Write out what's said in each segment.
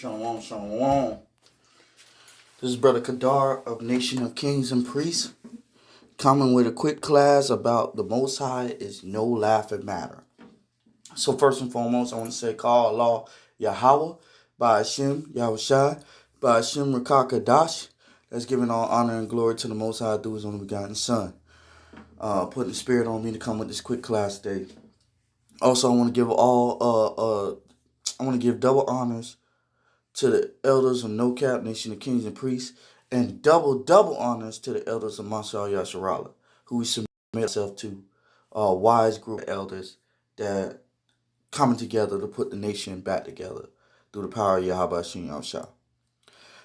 Shalom, shalom. This is Brother Kadar of Nation of Kings and Priests, coming with a quick class about the Most High is no laughing matter. So first and foremost, I want to say, call Allah Yahweh, by Hashem Yahwahshi, by Hashem Rakakadash. That's giving all honor and glory to the Most High through His only begotten Son. Putting the Spirit on me to come with this quick class today. Also, I want to give double honors to the elders of NoKaP, Nation of Kings and Priests, and double honors to the elders of Marshara Yasharhala, who we submit ourselves to, a wise group of elders that coming together to put the nation back together through the power of Yahwahshi HaMashiac.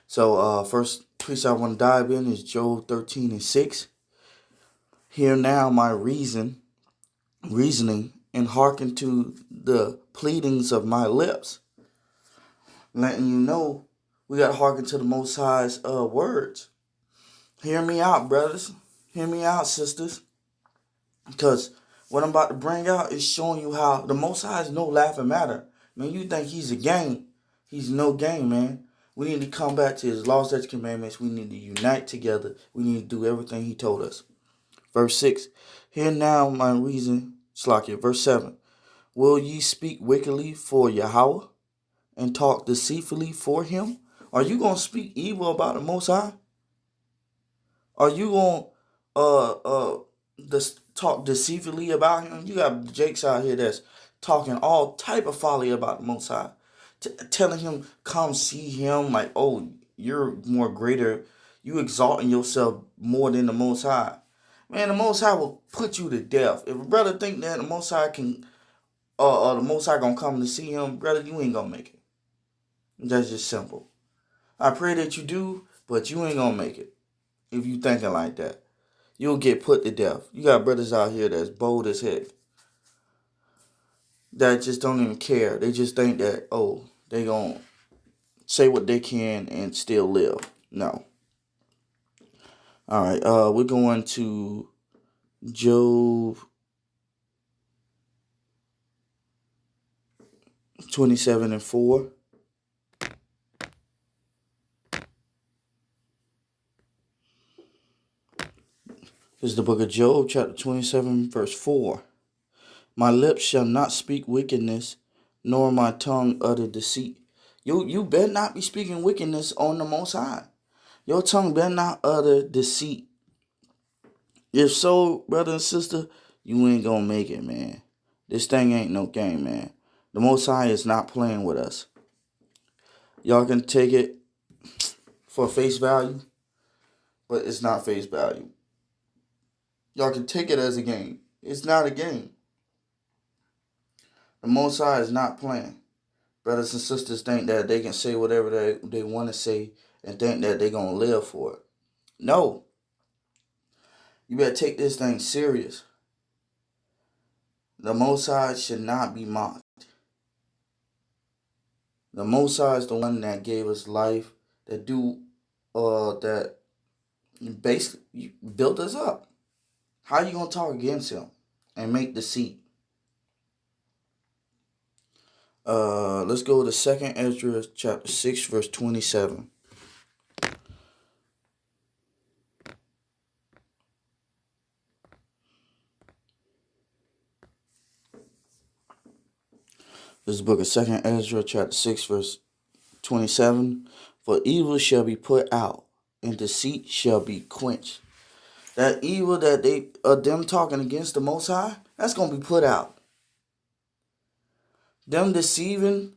So, first piece I want to dive in is Job 13:6. Hear now my reasoning, and hearken to the pleadings of my lips. Letting you know we got to hearken to the Most High's words. Hear me out, brothers. Hear me out, sisters. Because what I'm about to bring out is showing you how the Most High is no laughing matter. Man, you think he's a game. He's no game, man. We need to come back to his laws, statutes, commandments. We need to unite together. We need to do everything he told us. Verse 6. Hear now my reason. Slakia. Verse 7. Will ye speak wickedly for Yahweh and talk deceitfully for him? Are you going to speak evil about the Most High? Are you going to talk deceitfully about him? You got jakes out here that's talking all type of folly about the Most High. Telling him, come see him, like, oh, you're more greater. You exalting yourself more than the Most High. Man, the Most High will put you to death. If a brother think that the Most High can, the Most High gonna come to see him, brother, you ain't gonna make it. That's just simple. I pray that you do, but you ain't gonna make it if you thinking like that. You'll get put to death. You got brothers out here that's bold as heck, that just don't even care. They just think that, oh, they gonna say what they can and still live. No. All right, we're going to Job 27:4. This is the book of Job, chapter 27, verse 4. My lips shall not speak wickedness, nor my tongue utter deceit. You better not be speaking wickedness on the Most High. Your tongue better not utter deceit. If so, brother and sister, you ain't gonna make it, man. This thing ain't no game, man. The Most High is not playing with us. Y'all can take it for face value, but it's not face value. Y'all can take it as a game. It's not a game. The Most High is not playing. Brothers and sisters think that they can say whatever they want to say and think that they're going to live for it. No. You better take this thing serious. The Most High should not be mocked. The Most High is the one that gave us life, that basically built us up. How you going to talk against him and make deceit? Let's go to 2nd Ezra chapter 6, verse 27. This is the book of 2nd Ezra chapter 6, verse 27. For evil shall be put out, and deceit shall be quenched. That evil that them talking against the Most High, that's going to be put out. Them deceiving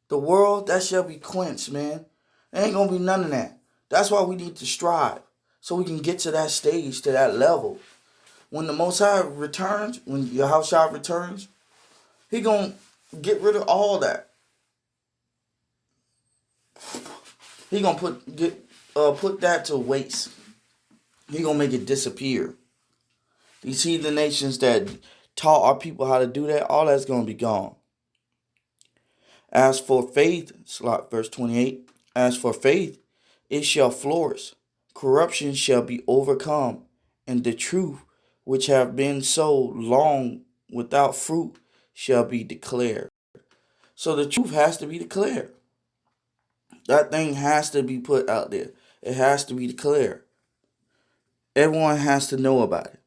the world, that shall be quenched, man. There ain't going to be none of that. That's why we need to strive, so we can get to that stage, to that level. When the Most High returns, when Yahweh returns, he going to get rid of all that. He going to put that to waste. He going to make it disappear. These heathen nations that taught our people how to do that, all that's going to be gone. As for faith, verse 28, as for faith, it shall flourish. Corruption shall be overcome, and the truth, which have been so long without fruit, shall be declared. So the truth has to be declared. That thing has to be put out there. It has to be declared. Everyone has to know about it.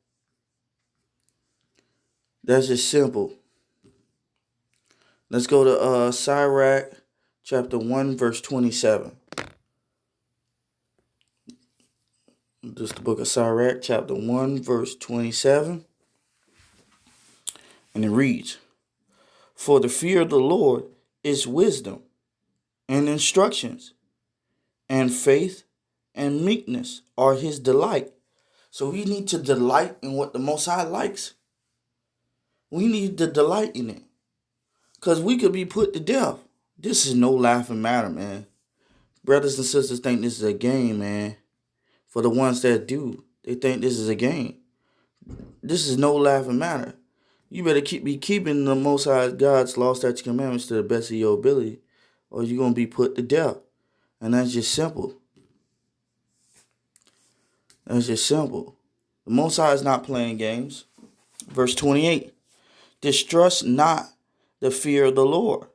That's just simple. Let's go to Sirach chapter 1, verse 27. This is the book of Sirach, chapter 1, verse 27. And it reads, "For the fear of the Lord is wisdom and instructions, and faith and meekness are his delight." So we need to delight in what the Most High likes. We need to delight in it. Because we could be put to death. This is no laughing matter, man. Brothers and sisters think this is a game, man. For the ones that do, they think this is a game. This is no laughing matter. You better be keeping the Most High God's law, statutes, commandments to the best of your ability, or you're going to be put to death. And that's just simple. That's just simple. The Most High is not playing games. Verse 28. "Distrust not the fear of the Lord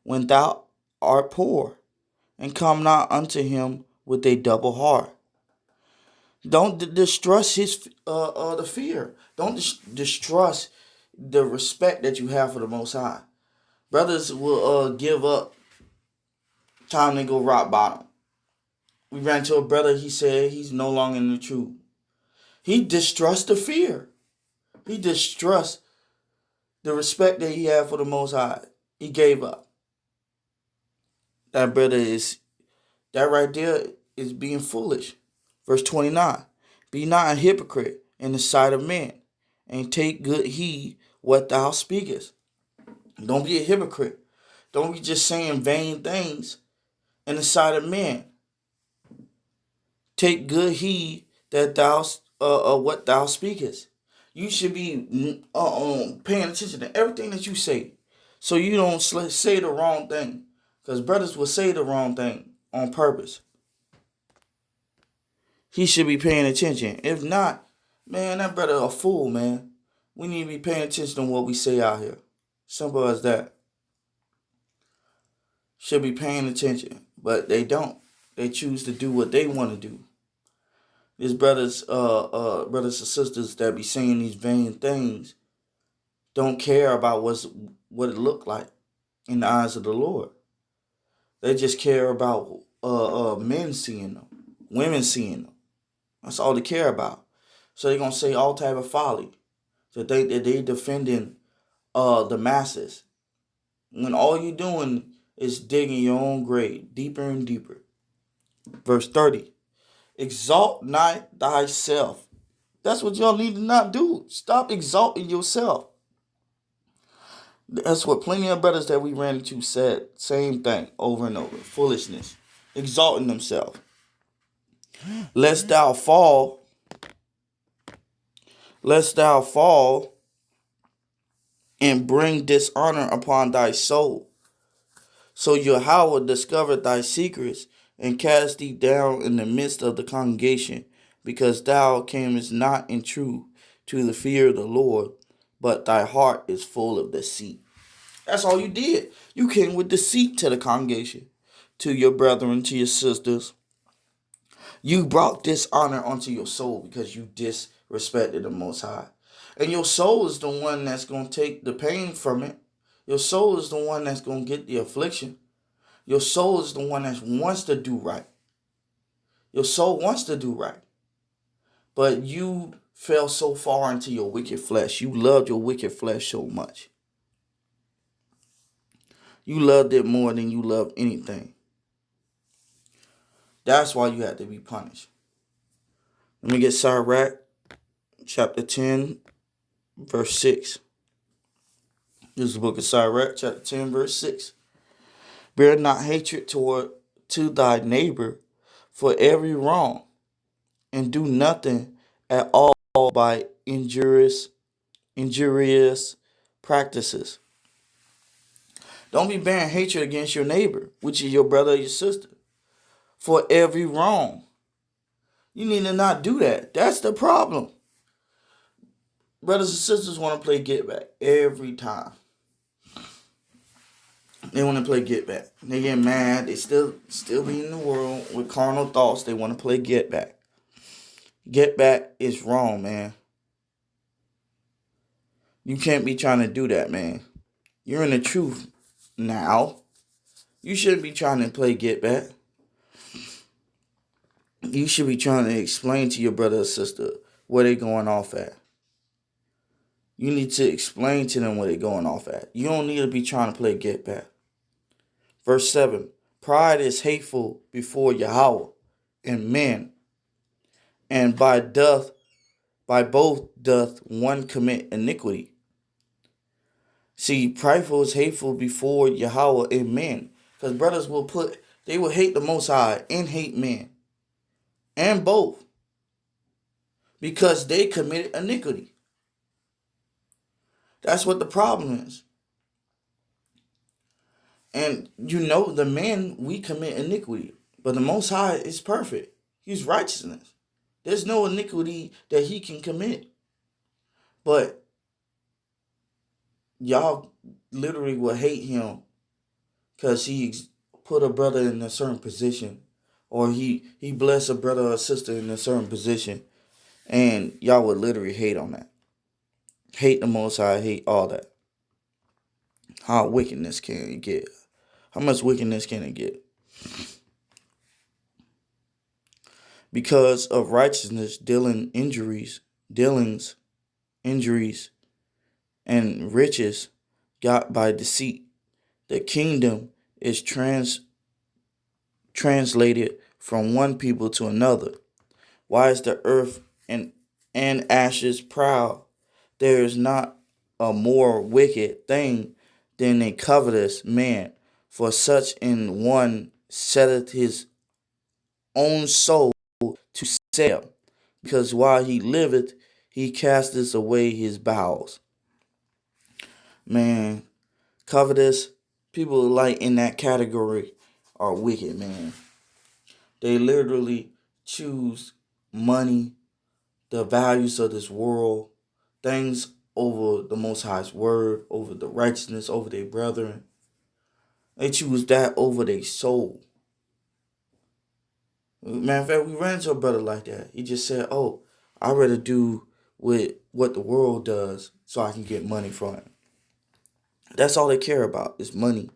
when thou art poor, and come not unto him with a double heart." Don't distrust his the fear. Don't distrust the respect that you have for the Most High. Brothers will give up time to go rock bottom. We ran into a brother. He said he's no longer in the truth. He distrusts the fear. He distrusts the respect that he had for the Most High. He gave up. That brother that right there is being foolish. Verse 29. "Be not a hypocrite in the sight of men, and take good heed what thou speakest." Don't be a hypocrite. Don't be just saying vain things in the sight of men. Take good heed that thou what thou speakest. You should be paying attention to everything that you say, so you don't say the wrong thing. Because brothers will say the wrong thing on purpose. He should be paying attention. If not, man, that brother a fool, man. We need to be paying attention to what we say out here. Simple as that. Should be paying attention, but they don't. They choose to do what they want to do. These brothers and sisters that be saying these vain things don't care about what it look like in the eyes of the Lord. They just care about men seeing them, women seeing them. That's all they care about. So they're gonna say all type of folly to think that they defending the masses, when all you doing is digging your own grave deeper and deeper. Verse 30. "Exalt not thyself." That's what y'all need to not do. Stop exalting yourself. That's what plenty of brothers that we ran into said. Same thing over and over. Foolishness. Exalting themselves. Lest thou fall and bring dishonor upon thy soul. So Yahweh discovered thy secrets and cast thee down in the midst of the congregation, because thou camest not in truth to the fear of the Lord, but thy heart is full of deceit. That's all you did. You came with deceit to the congregation, to your brethren, to your sisters. You brought dishonor onto your soul because you disrespected the Most High. And your soul is the one that's going to take the pain from it. Your soul is the one that's going to get the affliction. Your soul is the one that wants to do right. Your soul wants to do right. But you fell so far into your wicked flesh. You loved your wicked flesh so much. You loved it more than you loved anything. That's why you had to be punished. Let me get Sirach, chapter 10, verse 6. This is the book of Sirach, chapter 10, verse 6. "Bear not hatred to thy neighbor for every wrong, and do nothing at all by injurious practices." Don't be bearing hatred against your neighbor, which is your brother or your sister, for every wrong. You need to not do that. That's the problem. Brothers and sisters want to play get back every time. They want to play get back. They get mad. They still be in the world with carnal thoughts. They want to play get back. Get back is wrong, man. You can't be trying to do that, man. You're in the truth now. You shouldn't be trying to play get back. You should be trying to explain to your brother or sister where they going off at. You need to explain to them where they going off at. You don't need to be trying to play get back. Verse 7. Pride is hateful before Yahweh and men, and by both doth one commit iniquity. See, prideful is hateful before Yahweh and men. Because brothers will hate the Most High and hate men. And both. Because they committed iniquity. That's what the problem is. And the men, we commit iniquity. But the Most High is perfect. He's righteousness. There's no iniquity that he can commit. But y'all literally will hate him because he put a brother in a certain position, or he blessed a brother or sister in a certain position, and y'all would literally hate on that. Hate the Most High, hate all that. How wickedness can it get? How much wickedness can it get? Because of righteousness, dealings, injuries, and riches got by deceit, the kingdom is translated from one people to another. Why is the earth and ashes proud? There is not a more wicked thing than a covetous man, for such in one setteth his own soul to sell, because while he liveth, he casteth away his bowels. Man, covetous, people like in that category are wicked, man. They literally choose money, the values of this world, things over the Most High's word, over the righteousness, over their brethren. They choose that over their soul. Matter of fact, we ran into a brother like that. He just said, I'd rather do with what the world does so I can get money from it. That's all they care about is money.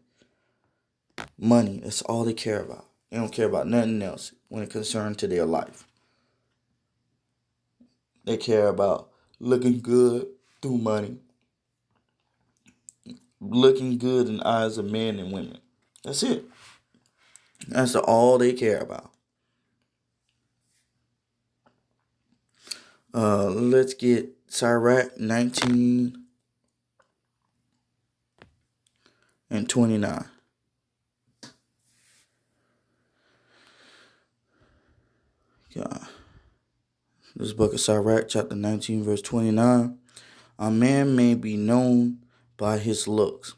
Money, that's all they care about. They don't care about nothing else when it concerns to their life. They care about looking good through money. Looking good in the eyes of men and women. That's it. That's all they care about. Let's get Sirach 19 and 29. Yeah. This book of Sirach, chapter 19, verse 29. A man may be known by his looks,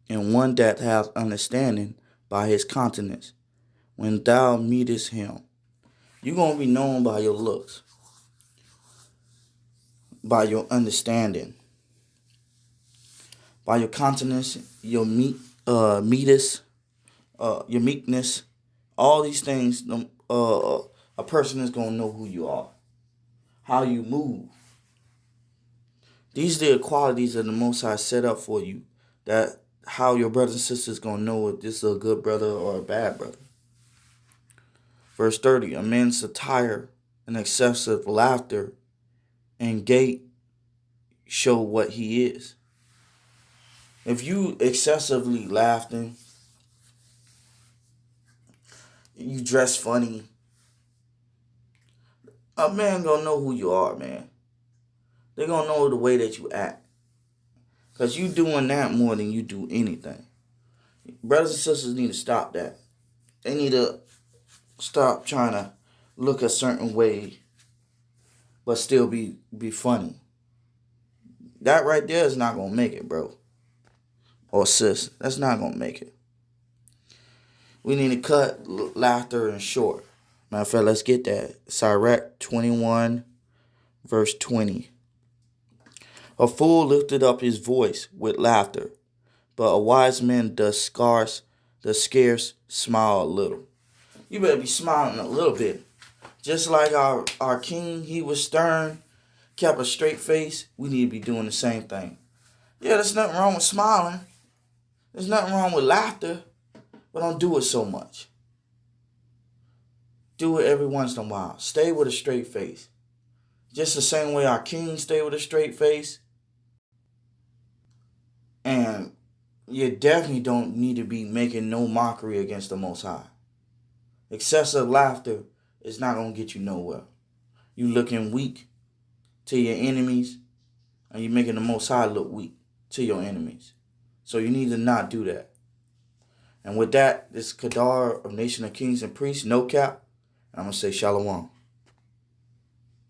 and one that hath understanding by his countenance. When thou meetest him, you're going to be known by your looks, by your understanding, by your countenance, your meekness, your meekness. All these things, a person is going to know who you are, how you move. These are the qualities that the Most High set up for you, that how your brothers and sisters going to know if this is a good brother or a bad brother. Verse 30, a man's attire and excessive laughter and gait show what he is. If you excessively laughing, you dress funny, a man gonna know who you are, man. They gonna know the way that you act. Because you doing that more than you do anything. Brothers and sisters need to stop that. They need to stop trying to look a certain way but still be funny. That right there is not going to make it, bro. Or sis. That's not going to make it. We need to cut laughter and short. Matter of fact, let's get that. Sirach 21, verse 20. A fool lifted up his voice with laughter, but a wise man does scarce smile a little. You better be smiling a little bit. Just like our king, he was stern, kept a straight face. We need to be doing the same thing. Yeah, there's nothing wrong with smiling. There's nothing wrong with laughter, but don't do it so much. Do it every once in a while. Stay with a straight face. Just the same way our king stay with a straight face. And you definitely don't need to be making no mockery against the Most High. Excessive laughter is not going to get you nowhere. You looking weak to your enemies, and you're making the Most High look weak to your enemies. So you need to not do that. And with that, this is Kadar of Nation of Kings and Priests, NoKap. And I'm going to say Shalom.